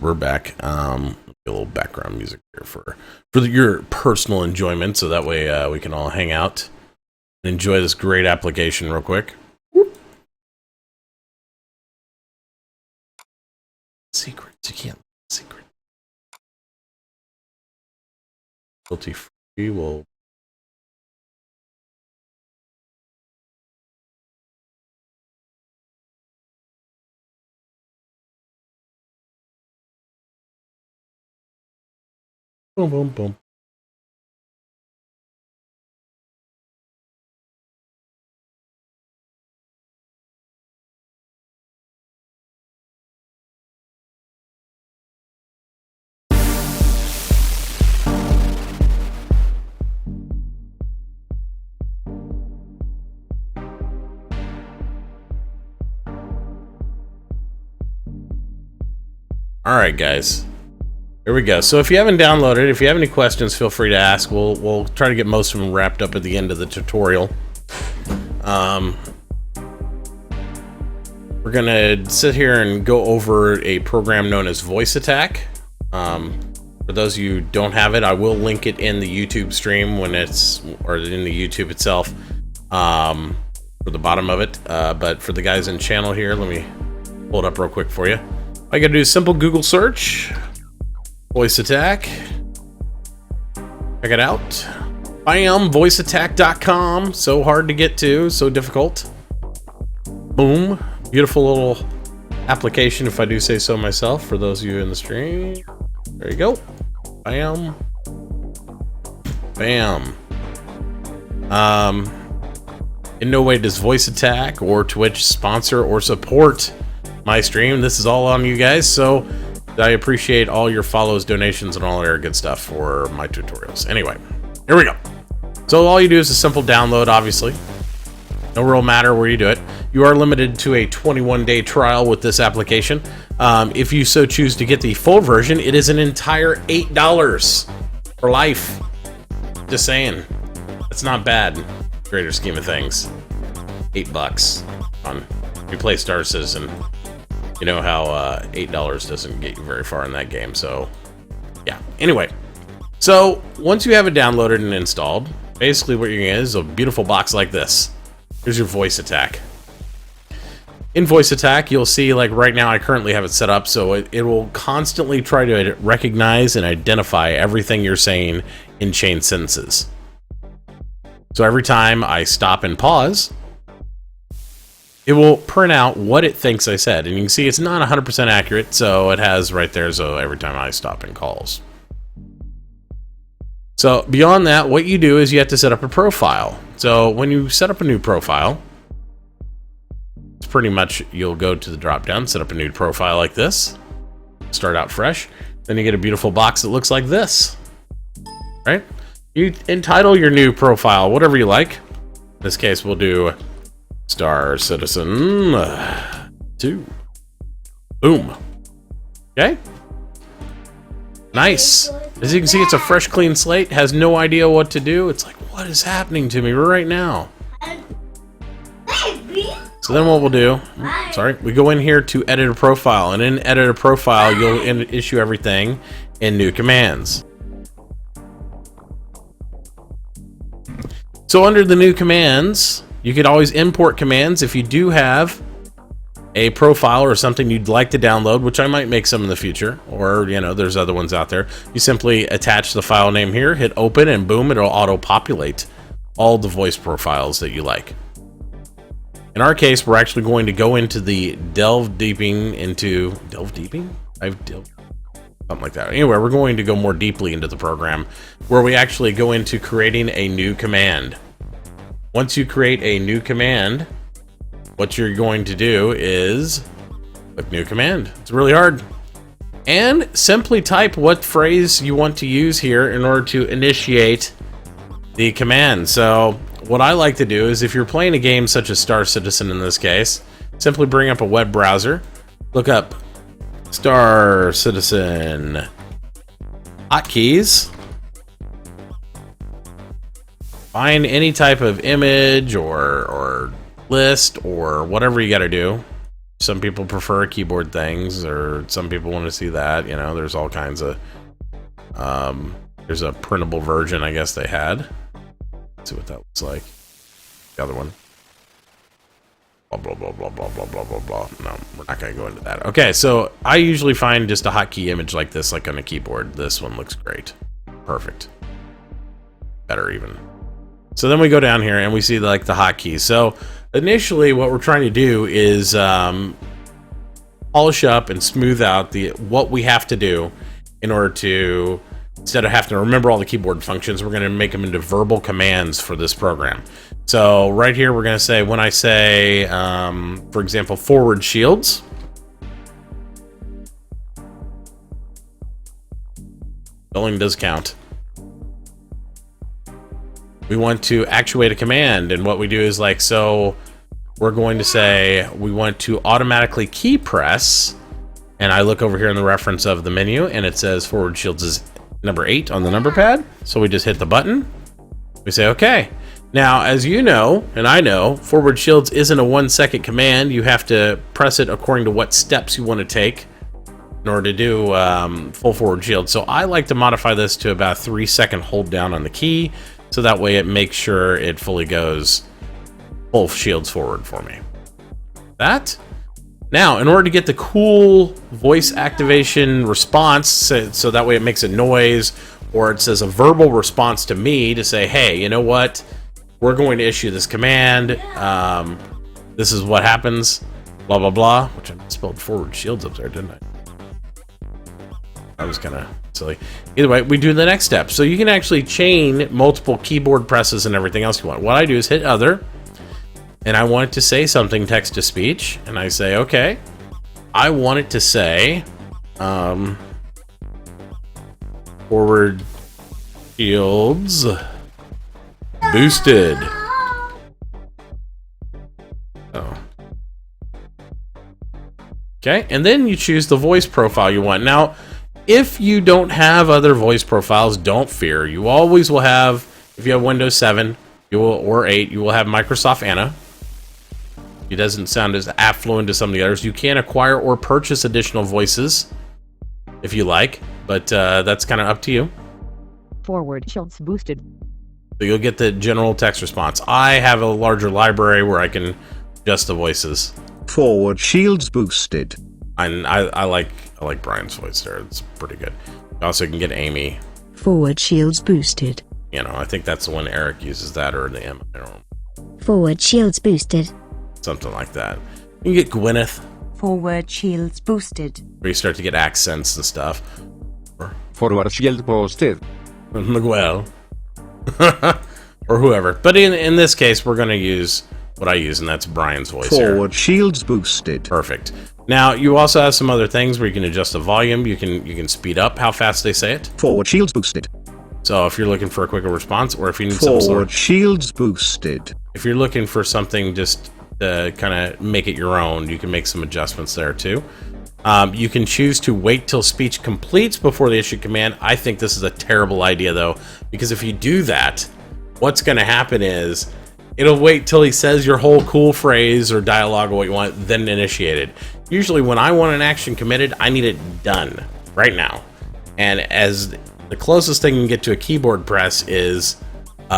We're back. A little background music here for your personal enjoyment, so that way we can all hang out and enjoy this great application real quick. Secrets, you can't secret. Guilty free will. Boom, boom, boom. All right, guys. Here we go. So if you haven't downloaded, if you have any questions, feel free to ask. We'll try to get most of them wrapped up at the end of the tutorial. We're gonna sit here and go over a program known as VoiceAttack. For those of you who don't have it, I will link it in the YouTube stream or in the YouTube itself, for the bottom of it. But for the guys in the channel here, let me pull it up real quick for you. All you gotta do is simple Google search, VoiceAttack. Check it out. Bam, voiceattack.com. So hard to get to, so difficult. Boom. Beautiful little application, if I do say so myself, for those of you in the stream. There you go. Bam. Bam. In no way does VoiceAttack or Twitch sponsor or support my stream. This is all on you guys, so I appreciate all your follows, donations, and all your good stuff for my tutorials. Anyway, here we go. So all you do is a simple download, obviously. No real matter where you do it. You are limited to a 21-day trial with this application. If you so choose to get the full version, it is an entire $8 for life. Just saying. That's not bad. Greater scheme of things. $8 on you play StarCitizen. You know how $8 doesn't get you very far in that game, so yeah. Anyway, so once you have it downloaded and installed, basically what you're gonna get is a beautiful box like this. Here's your VoiceAttack. In VoiceAttack, you'll see, like right now, I currently have it set up, so it will constantly try to recognize and identify everything you're saying in chain sentences. So every time I stop and pause, it will print out what it thinks I said. And you can see it's not 100% accurate, so it has right there, so every time I stop and calls. So beyond that, what you do is you have to set up a profile. So when you set up a new profile, it's pretty much, you'll go to the drop down, set up a new profile like this, start out fresh, then you get a beautiful box that looks like this, right? You entitle your new profile whatever you like. In this case, we'll do StarCitizen 2. Boom. Okay. Nice. As you can see, it's a fresh, clean slate. Has no idea what to do. It's like, what is happening to me right now? So then what we'll do, we go in here to edit a profile. And in edit a profile, you'll issue everything in new commands. So under the new commands, you could always import commands if you do have a profile or something you'd like to download, which I might make some in the future, or, you know, there's other ones out there. You simply attach the file name here, hit open, and boom, it'll auto-populate all the voice profiles that you like. In our case, we're actually going to go into the something like that. Anyway, we're going to go more deeply into the program, where we actually go into creating a new command. Once you create a new command, what you're going to do is click new command. It's really hard. And simply type what phrase you want to use here in order to initiate the command. So what I like to do is, if you're playing a game such as StarCitizen in this case, simply bring up a web browser, look up StarCitizen hotkeys, find any type of image or list or whatever you got to do, Some people prefer keyboard things, or some people want to see that. You know, there's all kinds of. There's a printable version, I guess they had. Let's see what that looks like. The other one. Blah, blah, blah, blah, blah, blah, blah, blah, blah. No, we're not going to go into that. Okay, so I usually find just a hotkey image like this, like on a keyboard. This one looks great. Perfect. Better even. So then we go down here and we see like the hotkeys. So initially what we're trying to do is polish up and smooth out what we have to do in order to, instead of having to remember all the keyboard functions, we're going to make them into verbal commands for this program. So right here, we're going to say, when I say, for example, forward shields, spelling does count. We want to actuate a command, and what we do is like, so we're going to say we want to automatically key press, and I look over here in the reference of the menu, and it says forward shields is number 8 on the number pad. So we just hit the button. We say, okay. Now, as you know, and I know, forward shields isn't a 1-second command. You have to press it according to what steps you want to take in order to do full forward shield. So I like to modify this to about 3-second hold down on the key, so that way it makes sure it fully goes full shields forward for me. That. Now, in order to get the cool voice activation response, so that way it makes a noise, or it says a verbal response to me to say, hey, you know what? We're going to issue this command. This is what happens. Blah, blah, blah. Which I spelled forward shields up there, didn't I? That was kind of silly. Either way, we do the next step. So you can actually chain multiple keyboard presses and everything else you want. What I do is hit other, and I want it to say something text to speech, and I say, okay. I want it to say forward shields boosted. Oh. Okay, and then you choose the voice profile you want. Now, if you don't have other voice profiles, don't fear. You always will have, if you have Windows 7 or 8, you will have Microsoft Anna. It doesn't sound as affluent as some of the others. You can acquire or purchase additional voices if you like, but that's kind of up to you. Forward shields boosted. So you'll get the general text response. I have a larger library where I can adjust the voices. Forward shields boosted. And I like Brian's voice there. It's pretty good. You also can get Amy. Forward shields boosted. You know, I think that's the one Eric uses, that or the M. I don't know. Forward shields boosted. Something like that. You can get Gwyneth. Forward shields boosted. Where you start to get accents and stuff. Forward shield boosted. Miguel. Or whoever. But in this case, we're going to use what I use, and that's Brian's voice Forward here. shields boosted. Perfect. Now, you also have some other things where you can adjust the volume. You can speed up how fast they say it. Forward shields boosted. So if you're looking for a quicker response, or if you need something slower. Forward shields boosted. If you're looking for something just to kind of make it your own, you can make some adjustments there too. You can choose to wait till speech completes before the issue command. I think this is a terrible idea though, because if you do that, what's going to happen is it'll wait till he says your whole cool phrase or dialogue or what you want, then initiate it. Usually when I want an action committed, I need it done right now. And as the closest thing you can get to a keyboard press is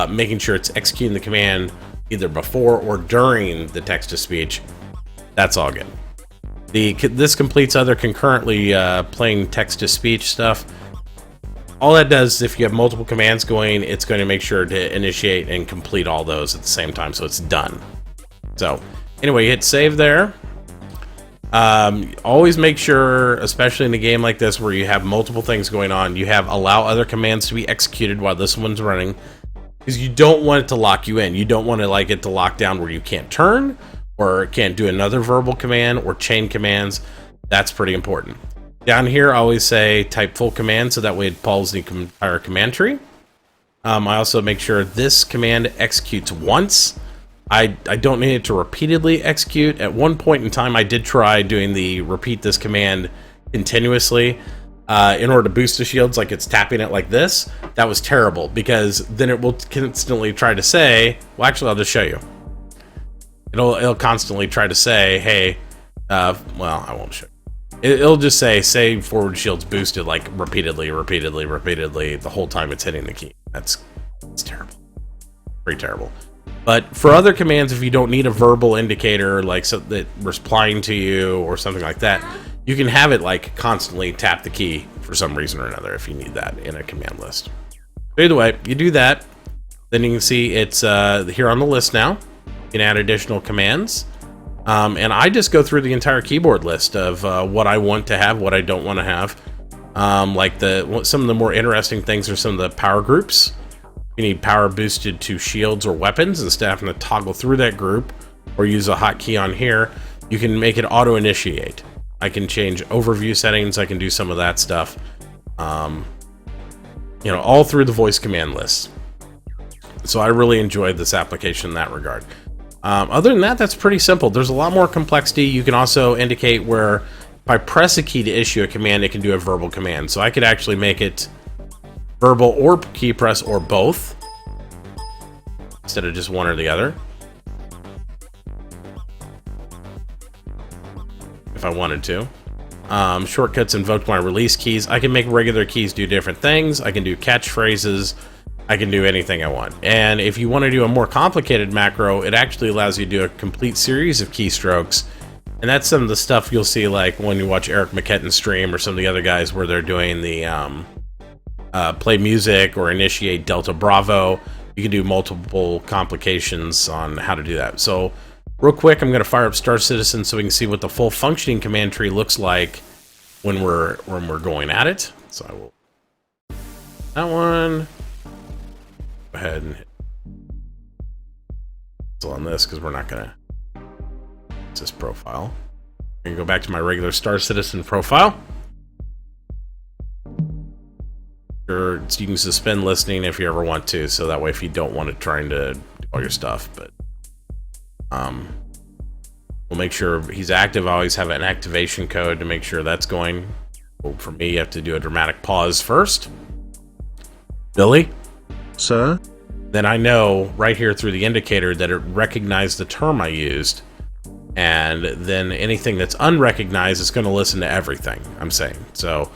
making sure it's executing the command either before or during the text-to-speech. That's all good. This completes other concurrently playing text-to-speech stuff. All that does is if you have multiple commands going, it's going to make sure to initiate and complete all those at the same time, so it's done. So anyway, hit save there. Always make sure, especially in a game like this where you have multiple things going on, you have allow other commands to be executed while this one's running, because you don't want it to lock you in. You don't want to like it to lock down where you can't turn or can't do another verbal command or chain commands. That's pretty important. Down here, I always say type full command, so that way it pulls the entire command tree. I also make sure this command executes once. I don't need it to repeatedly execute. At one point in time, I did try doing the repeat this command continuously in order to boost the shields, like it's tapping it like this. That was terrible, because then it will constantly try to say, well, actually, I'll just show you. It'll constantly try to say, hey, Well, I won't show you. It'll just say forward shields boosted like repeatedly the whole time it's hitting the key. It's terrible. Pretty terrible. But for other commands, if you don't need a verbal indicator like so that replying to you or something like that, you can have it like constantly tap the key for some reason or another if you need that in a command list. But either way, you do that, then you can see it's here on the list now. You can add additional commands. And I just go through the entire keyboard list of what I want to have, what I don't want to have. Like some of the more interesting things are some of the power groups. You need power boosted to shields or weapons instead of having to toggle through that group or use a hotkey on here. You can make it auto initiate. I can change overview settings. I can do some of that stuff. You know, all through the voice command list. So I really enjoyed this application in that regard. Other than that, that's pretty simple. There's a lot more complexity. You can also indicate where if I press a key to issue a command, it can do a verbal command. So I could actually make it verbal or key press or both instead of just one or the other. If I wanted to. Shortcuts invoked my release keys. I can make regular keys do different things. I can do catchphrases. I can do anything I want. And if you want to do a more complicated macro, it actually allows you to do a complete series of keystrokes. And that's some of the stuff you'll see like when you watch Eric McKetton's stream or some of the other guys where they're doing the play music or initiate Delta Bravo. You can do multiple complications on how to do that. So real quick, I'm going to fire up StarCitizen so we can see what the full functioning command tree looks like when we're going at it. So I will that one. Go ahead and hit cancel on this because we're not going to use this profile. I'm going to go back to my regular StarCitizen profile. Sure, you can suspend listening if you ever want to, so that way if you don't want it trying to do all your stuff, but we'll make sure he's active. I always have an activation code to make sure that's going. Well, for me, you have to do a dramatic pause first. Billy? Sir? Then I know right here through the indicator that it recognized the term I used, and then anything that's unrecognized is going to listen to everything I'm saying. So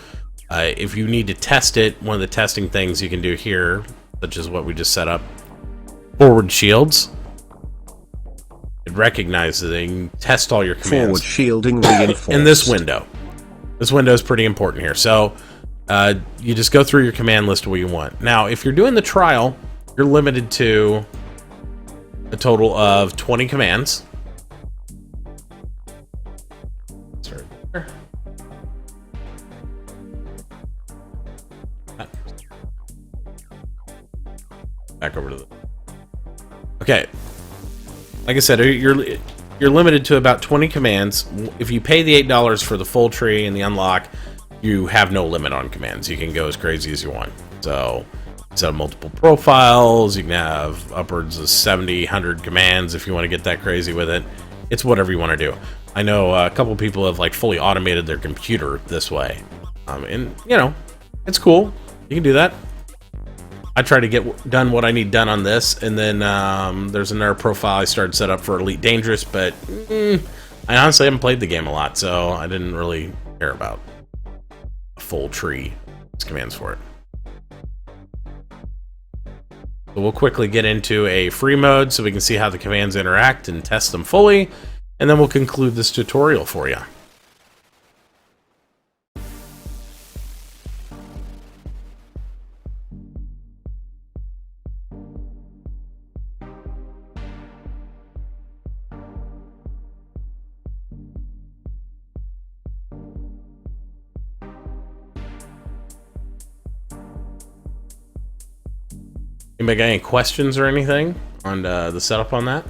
if you need to test it, one of the testing things you can do here, such as what we just set up, forward shields, it recognizes it and test all your commands. Forward shielding reinforced. In this window. This window is pretty important here. So you just go through your command list what you want. Now, if you're doing the trial, you're limited to a total of 20 commands. Start there. Back over to the... Okay. Like I said, you're limited to about 20 commands. If you pay the $8 for the full tree and the unlock, you have no limit on commands. You can go as crazy as you want. So set up multiple profiles. You can have upwards of 70, 100 commands if you want to get that crazy with it. It's whatever you want to do. I know a couple people have like fully automated their computer this way. And you know, it's cool. You can do that. I try to get done what I need done on this, and then there's another profile I started set up for Elite Dangerous, but I honestly haven't played the game a lot, so I didn't really care about a full tree. There's commands for it. So we'll quickly get into a free mode so we can see how the commands interact and test them fully, and then we'll conclude this tutorial for you. Anybody got any questions or anything on the setup on that?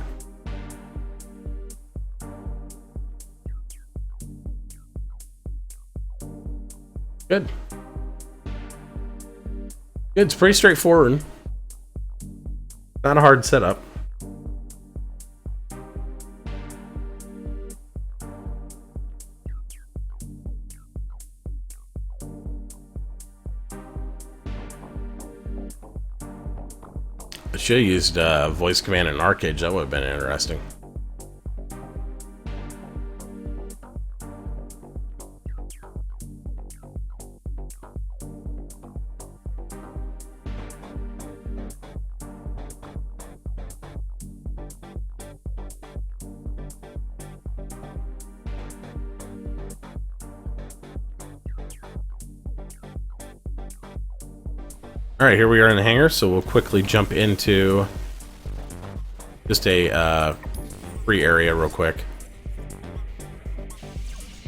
Good. Good. It's pretty straightforward. Not a hard setup. I should have used voice command in Arcade. That would have been interesting. All right, here we are in the hangar, so we'll quickly jump into just a free area real quick.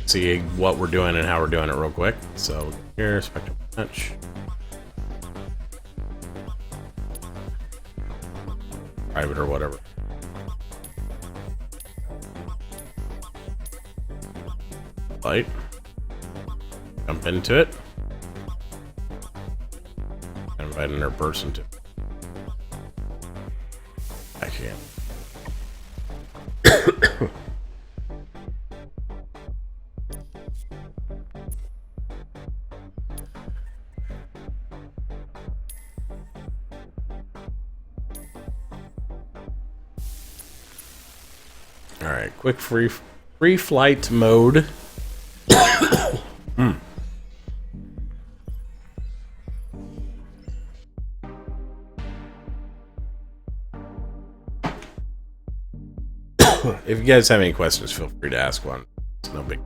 See what we're doing and how we're doing it real quick. So here, spectrum punch. Private or whatever. Light. Jump into it. Invite another person to. I can't. All right, quick free flight mode. If you guys have any questions, feel free to ask one. It's no big.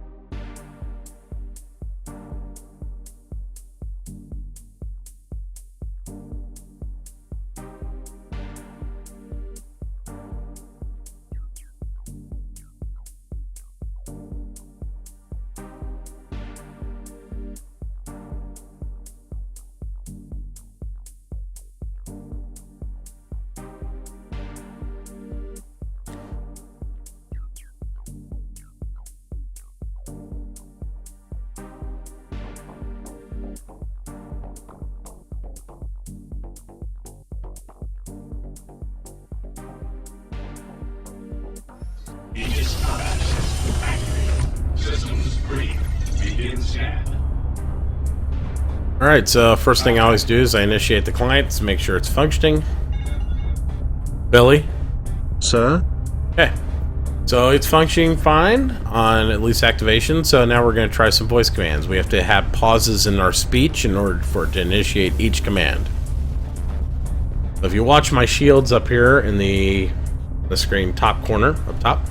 Alright, so first thing I always do is I initiate the client to make sure it's functioning. Billy? Sir? Okay. So it's functioning fine on at least activation, so now we're going to try some voice commands. We have to have pauses in our speech in order for it to initiate each command. So if you watch my shields up here in the screen top corner, up top,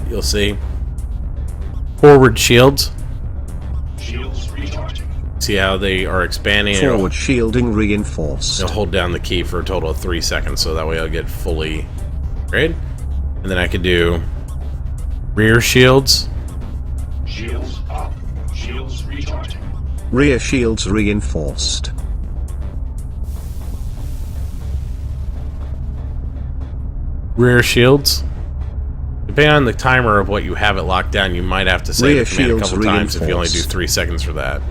you'll see forward shields. Shields recharging. See how they are expanding? Forward shielding reinforced. You'll hold down the key for a total of 3 seconds, so that way I'll get fully upgrade. And then I could do rear shields. Shields up. Shields recharging. Rear shields reinforced. Rear shields. Depending on the timer of what you have it locked down, you might have to say the command a couple times if you only do 3 seconds for that.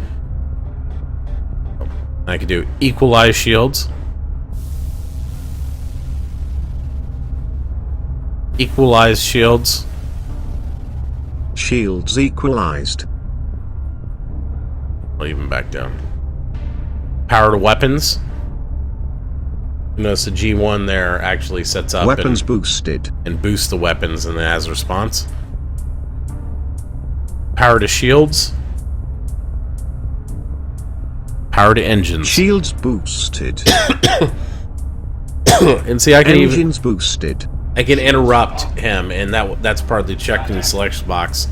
I could do equalize shields. Equalize shields. Shields equalized. I'll even back down. Power to weapons. You notice the G1 there actually sets up Weapons boosted. And boosts the weapons and then has a response. Power to shields. Power to engines. Shields boosted. And see, I can Engines boosted. I can interrupt him, and that's partly checked in the selection box,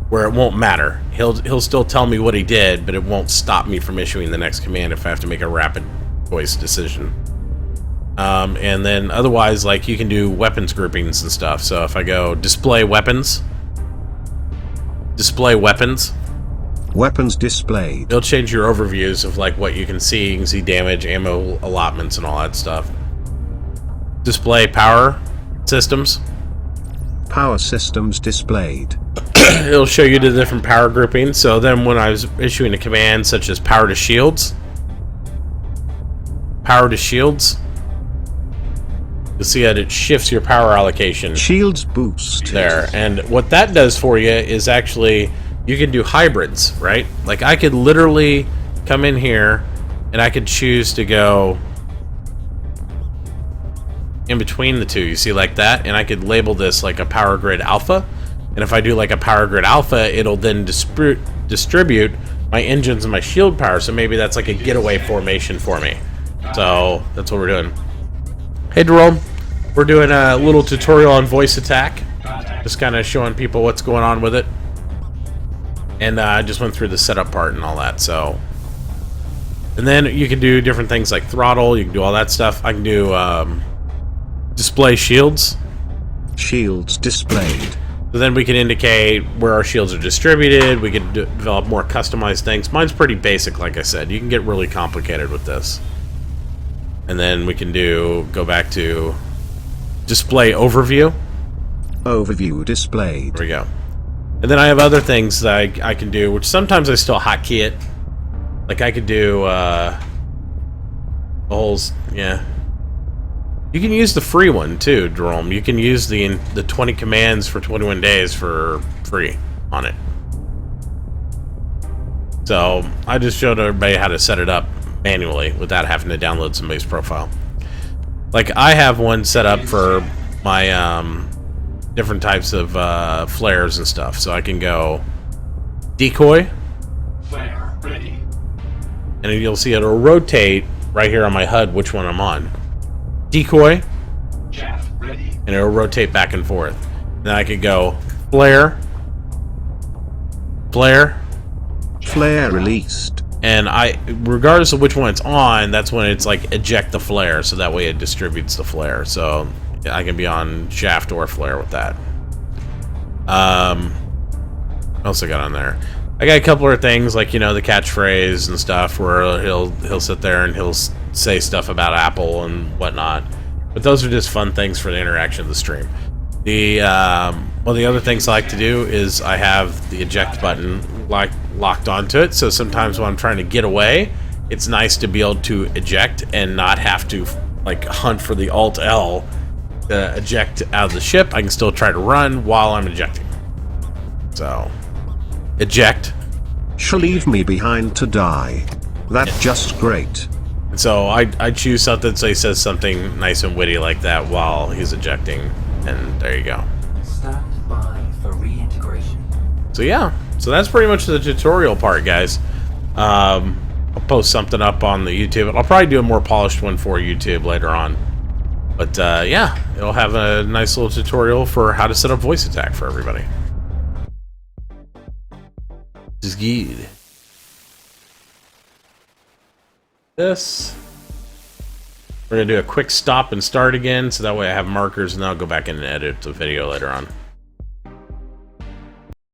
where it won't matter. He'll still tell me what he did, but it won't stop me from issuing the next command if I have to make a rapid voice decision. And then otherwise, like, you can do weapons groupings and stuff. So if I go display weapons, Weapons displayed. it'll change your overviews of like what you can see. You can see damage, ammo allotments, and all that stuff. Display power systems. Power systems displayed. It'll show you the different power groupings. So then when I was issuing a command such as power to shields, you'll see that it shifts your power allocation. Shields boost. There. And what that does for you is actually, you can do hybrids, right? Like, I could literally come in here and I could choose to go in between the two. You see, like that? And I could label this like a power grid alpha. And if I do like a power grid alpha, it'll then distribute my engines and my shield power. So maybe that's like a getaway formation for me. So that's what we're doing. Hey, Jerome. We're doing a little tutorial on VoiceAttack. Just kind of showing people what's going on with it. And I just went through the setup part and all that, so And then you can do different things like throttle. You can do all that stuff. I can do display shields. Shields displayed. So then we can indicate where our shields are distributed. We can develop more customized things. Mine's pretty basic, like I said. You can get really complicated with this. And then we can go back to display overview. Overview displayed. There we go. And then I have other things that I can do, which sometimes I still hotkey it. Like I could do holes, yeah. You can use the free one too, Jerome. You can use the 20 commands for 21 days for free on it. So I just showed everybody how to set it up manually without having to download somebody's profile. Like I have one set up for my different types of flares and stuff. So I can go decoy. Flare ready. And you'll see it'll rotate right here on my HUD which one I'm on. Decoy, Chaff ready. and it'll rotate back and forth. Then I could go flare, flare, Flare released. and regardless of which one it's on, that's when it's like eject the flare, so that way it distributes the flare. So I can be on shaft or flare with that. What else I got on there? I got a couple of things like, you know, the catchphrase and stuff where he'll sit there and he'll say stuff about Apple and whatnot. But those are just fun things for the interaction of the stream. The one of the other things I like to do is I have the eject button locked onto it. So sometimes when I'm trying to get away, it's nice to be able to eject and not have to like hunt for the Alt L to eject out of the ship. I can still try to run while I'm ejecting. So eject. Shall leave me behind to die. That's just great. And so I choose something so he says something nice and witty like that while he's ejecting, and there you go. Stand by for reintegration. So yeah, so that's pretty much the tutorial part, guys. I'll post something up on the YouTube. I'll probably do a more polished one for YouTube later on. But yeah, it'll have a nice little tutorial for how to set up VoiceAttack for everybody. This is good. This. We're gonna do a quick stop and start again, so that way I have markers, and then I'll go back in and edit the video later on.